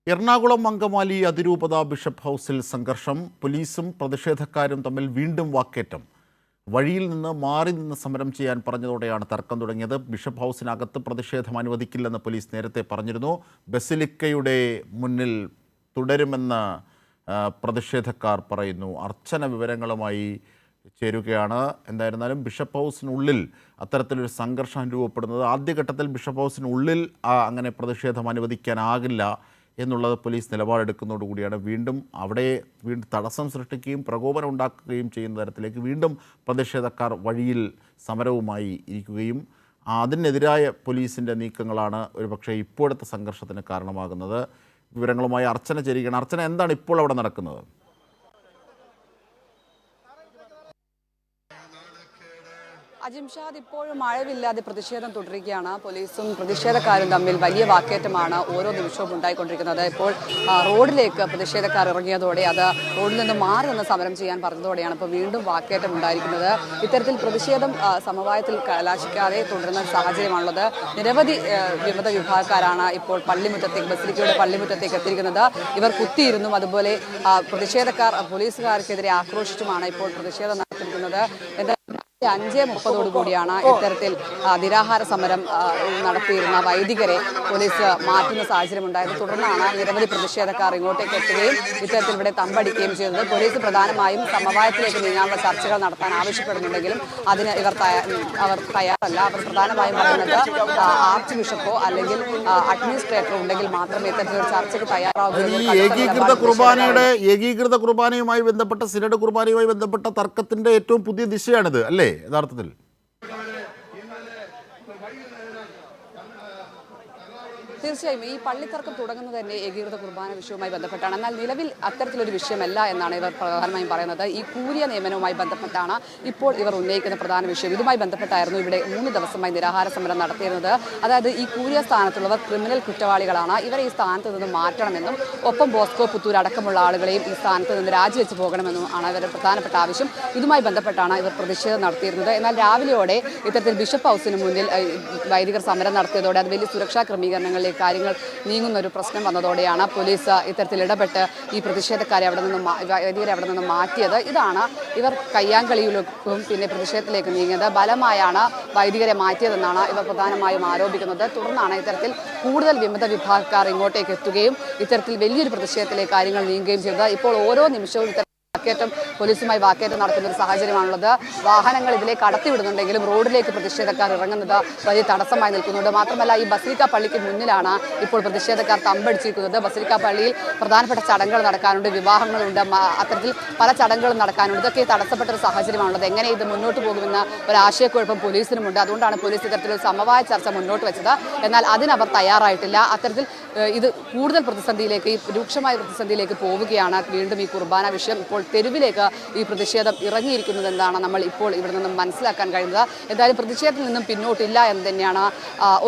എറണാകുളം അങ്കമാലി അതിരൂപത ബിഷപ്പ് ഹൗസിൽ സംഘർഷം. പോലീസും പ്രതിഷേധക്കാരും തമ്മിൽ വീണ്ടും വാക്കേറ്റം. വഴിയിൽ നിന്ന് മാറി നിന്ന് സമരം ചെയ്യാൻ പറഞ്ഞതോടെയാണ് തർക്കം തുടങ്ങിയത്. ബിഷപ്പ് ഹൗസിനകത്ത് പ്രതിഷേധം അനുവദിക്കില്ലെന്ന് പോലീസ് നേരത്തെ പറഞ്ഞിരുന്നു. ബസിലിക്കയുടെ മുന്നിൽ തുടരുമെന്ന് പ്രതിഷേധക്കാർ പറയുന്നു. അർച്ചന വിവരങ്ങളുമായി ചേരുകയാണ്. എന്തായിരുന്നാലും ബിഷപ്പ് ഹൗസിനുള്ളിൽ അത്തരത്തിലൊരു സംഘർഷം രൂപപ്പെടുന്നത് ആദ്യഘട്ടത്തിൽ ബിഷപ്പ് ഹൗസിനുള്ളിൽ അങ്ങനെ പ്രതിഷേധം അനുവദിക്കാനാകില്ല എന്നുള്ളത് പോലീസ് നിലപാടെടുക്കുന്നതോടുകൂടിയാണ് വീണ്ടും തടസ്സം സൃഷ്ടിക്കുകയും പ്രകോപനം ഉണ്ടാക്കുകയും ചെയ്യുന്ന തരത്തിലേക്ക് വീണ്ടും പ്രതിഷേധക്കാർ വഴിയിൽ സമരവുമായി ഇരിക്കുകയും അതിനെതിരായ പോലീസിൻ്റെ നീക്കങ്ങളാണ് ഒരുപക്ഷെ ഇപ്പോഴത്തെ സംഘർഷത്തിന് കാരണമാകുന്നത്. വിവരങ്ങളുമായി അർച്ചന ചേരുകയാണ്. അർച്ചന, എന്താണ് ഇപ്പോൾ അവിടെ നടക്കുന്നത്? അജിംഷാദ്, ഇപ്പോഴും മഴവില്ലാതെ പ്രതിഷേധം തുടരുകയാണ്. പോലീസും പ്രതിഷേധക്കാരും തമ്മിൽ വലിയ വാക്കേറ്റമാണ് ഓരോ നിമിഷവും ഉണ്ടായിക്കൊണ്ടിരിക്കുന്നത്. ഇപ്പോൾ റോഡിലേക്ക് പ്രതിഷേധക്കാർ ഇറങ്ങിയതോടെ അത് റോഡിൽ നിന്ന് മാറി നിന്ന് സമരം ചെയ്യാൻ പറഞ്ഞതോടെയാണ് ഇപ്പോൾ വീണ്ടും വാക്കേറ്റം ഉണ്ടായിരിക്കുന്നത്. ഇത്തരത്തിൽ പ്രതിഷേധം സമവായത്തിൽ കലാശിക്കാതെ തുടരുന്ന സാഹചര്യമാണുള്ളത്. നിരവധി വിമത വിഭാഗക്കാരാണ് ഇപ്പോൾ ബസിലിക്കയുടെ പള്ളിമുറ്റത്തേക്ക് എത്തിയിരിക്കുന്നത്. ഇവർ കുത്തിയിരുന്നു. അതുപോലെ പ്രതിഷേധക്കാർ പോലീസുകാർക്കെതിരെ ആക്രോശിച്ചുമാണ് ഇപ്പോൾ പ്രതിഷേധം നടത്തിയിരിക്കുന്നത്. 5:30 കൂടിയാണ് ഇത്തരത്തിൽ നിരാഹാര സമരം നടത്തിയിരുന്ന വൈദികരെ പോലീസ് മാറ്റുന്ന സാഹചര്യം ഉണ്ടായത്. തുടർന്നാണ് നിരവധി പ്രതിഷേധക്കാർ ഇങ്ങോട്ടേക്ക് എത്തുകയും ഇത്തരത്തിൽ ഇവിടെ തമ്പടിക്കുകയും ചെയ്തത്. പോലീസ് പ്രധാനമായും സമവായത്തിലേക്ക് നീങ്ങാനുള്ള ചർച്ചകൾ നടത്താൻ ആവശ്യപ്പെടുന്നുണ്ടെങ്കിലും അതിന് അവർ തയ്യാറല്ല. അവർ പ്രധാനമായും പറയുന്നത് ആർച്ച് ബിഷപ്പോ അല്ലെങ്കിൽ അഡ്മിനിസ്ട്രേറ്ററോ ഉണ്ടെങ്കിൽ മാത്രമേ ഇത്തരത്തിലൊരു ചർച്ചയ്ക്ക് തയ്യാറാവുകയുള്ളൂ. ഏകീകൃത കുർബാനയുമായി ബന്ധപ്പെട്ട സിനഡ് കുർബാനയുമായി ബന്ധപ്പെട്ട തർക്കത്തിന്റെ ഏറ്റവും പുതിയ ദിശയാണിത് അല്ലേ യഥാർത്ഥത്തിൽ? തീർച്ചയായും ഈ പള്ളിത്തർക്കം തുടങ്ങുന്നത് തന്നെ ഏകീകൃത കുർബാന വിഷയവുമായി ബന്ധപ്പെട്ടാണ്. എന്നാൽ നിലവിൽ അത്തരത്തിലൊരു വിഷയമല്ല എന്നാണ് ഇവർ പ്രധാനമായും പറയുന്നത്. ഈ കൂരിയ നിയമനവുമായി ബന്ധപ്പെട്ടാണ് ഇപ്പോൾ ഇവർ ഉന്നയിക്കുന്ന പ്രധാന വിഷയം. ഇതുമായി ബന്ധപ്പെട്ടായിരുന്നു ഇവിടെ 3 ദിവസമായി നിരാഹാര സമരം നടത്തിയിരുന്നത്. അതായത് ഈ കൂരിയ സ്ഥാനത്തുള്ളവർ ക്രിമിനൽ കുറ്റവാളികളാണ്, ഇവരെ ഈ സ്ഥാനത്ത് നിന്ന് മാറ്റണമെന്നും ഒപ്പം ബോസ്കോ പുത്തൂർ അടക്കമുള്ള ആളുകളെയും ഈ സ്ഥാനത്ത് നിന്ന് രാജിവെച്ച് പോകണമെന്നും ആണ് ഇവരുടെ പ്രധാനപ്പെട്ട ആവശ്യം. ഇതുമായി ബന്ധപ്പെട്ടാണ് ഇവർ പ്രതിഷേധം നടത്തിയിരുന്നത്. എന്നാൽ രാവിലെയോടെ ഇത്തരത്തിൽ ബിഷപ്പ് ഹൗസിന് മുന്നിൽ വൈദികർ സമരം നടത്തിയതോടെ അത് വലിയ സുരക്ഷാ ക്രമീകരണങ്ങളിലേക്ക് കാര്യങ്ങൾ നീങ്ങുന്ന ഒരു പ്രശ്നം വന്നതോടെയാണ് പോലീസ് ഇത്തരത്തിൽ ഇടപെട്ട് ഈ പ്രതിഷേധക്കാരെ വൈദികരെ അവിടെ നിന്ന് മാറ്റിയത്. ഇതാണ് ഇവർ കയ്യാങ്കളിയിലേക്കും പിന്നെ പ്രതിഷേധത്തിലേക്ക് നീങ്ങിയത്. ബലമായാണ് വൈദികരെ മാറ്റിയതെന്നാണ് ഇവർ പ്രധാനമായും ആരോപിക്കുന്നത്. തുടർന്നാണ് ഇത്തരത്തിൽ കൂടുതൽ വിമത വിഭാഗക്കാർ ഇങ്ങോട്ടേക്ക് എത്തുകയും ഇത്തരത്തിൽ വലിയൊരു പ്രതിഷേധത്തിലേക്ക് കാര്യങ്ങൾ നീങ്ങുകയും ചെയ്തത്. ഇപ്പോൾ ഓരോ നിമിഷവും പോലീസുമായി വാക്കേറ്റം നടക്കുന്ന ഒരു സാഹചര്യമാണുള്ളത്. വാഹനങ്ങൾ ഇതിലേക്ക് കടത്തിവിടുന്നുണ്ടെങ്കിലും റോഡിലേക്ക് പ്രതിഷേധക്കാർ ഇറങ്ങുന്നത് വലിയ തടസ്സമായി നിൽക്കുന്നുണ്ട്. മാത്രമല്ല ഈ ബസിലിക്ക പള്ളിക്ക് മുന്നിലാണ് ഇപ്പോൾ പ്രതിഷേധക്കാർ തമ്പടിച്ചിരിക്കുന്നത്. ബസിലിക്ക പള്ളിയിൽ പ്രധാനപ്പെട്ട ചടങ്ങുകൾ നടക്കാനുണ്ട്, വിവാഹങ്ങളുണ്ട്, അത്തരത്തിൽ പല ചടങ്ങുകളും നടക്കാനുണ്ട്. ഇതൊക്കെ തടസ്സപ്പെട്ട ഒരു സാഹചര്യമാണുള്ളത്. എങ്ങനെ ഇത് മുന്നോട്ട് പോകുമെന്ന ഒരു ആശയക്കുഴപ്പം പോലീസിനുമുണ്ട്. അതുകൊണ്ടാണ് പോലീസ് ഇത്തരത്തിലൊരു സമവായ ചർച്ച മുന്നോട്ട് വെച്ചത്. എന്നാൽ അതിനവർ തയ്യാറായിട്ടില്ല. അത്തരത്തിൽ ഇത് കൂടുതൽ പ്രതിസന്ധിയിലേക്ക്, ഈ രൂക്ഷമായ പ്രതിസന്ധിയിലേക്ക് പോവുകയാണ്. വീണ്ടും ഈ കുർബാന വിഷയം ഇപ്പോൾ തെരുവിലേക്ക് ഈ പ്രതിഷേധം ഇറങ്ങിയിരിക്കുന്നതെന്നാണ് നമ്മൾ ഇപ്പോൾ ഇവിടെ നിന്നും മനസ്സിലാക്കാൻ കഴിയുന്നത്. എന്തായാലും പ്രതിഷേധത്തിൽ നിന്നും പിന്നോട്ടില്ല എന്ന് തന്നെയാണ്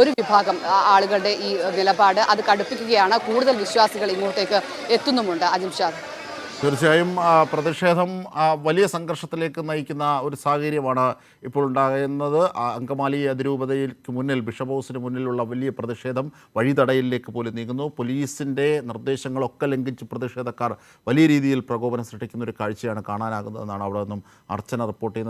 ഒരു വിഭാഗം ആളുകളുടെ ഈ നിലപാട്. അത് കടുപ്പിക്കുകയാണ്. കൂടുതൽ വിശ്വാസികൾ ഇങ്ങോട്ടേക്ക് എത്തുന്നുമുണ്ട്. അജിംഷാദ്, തീർച്ചയായും പ്രതിഷേധം വലിയ സംഘർഷത്തിലേക്ക് നയിക്കുന്ന ഒരു സാഹചര്യമാണ് ഇപ്പോൾ ഉണ്ടാകുന്നത്. അങ്കമാലി അതിരൂപതയ്ക്ക് മുന്നിൽ, ബിഷപ്പ് ഹൗസിന് മുന്നിലുള്ള വലിയ പ്രതിഷേധം വഴിതടയലിലേക്ക് പോലും നീങ്ങുന്നു. പോലീസിൻ്റെ നിർദ്ദേശങ്ങളൊക്കെ ലംഘിച്ച് പ്രതിഷേധക്കാർ വലിയ രീതിയിൽ പ്രകോപനം സൃഷ്ടിക്കുന്ന ഒരു കാഴ്ചയാണ് കാണാനാകുന്നതെന്നാണ് അവിടെ നിന്നും അർച്ചന റിപ്പോർട്ട് ചെയ്യുന്നത്.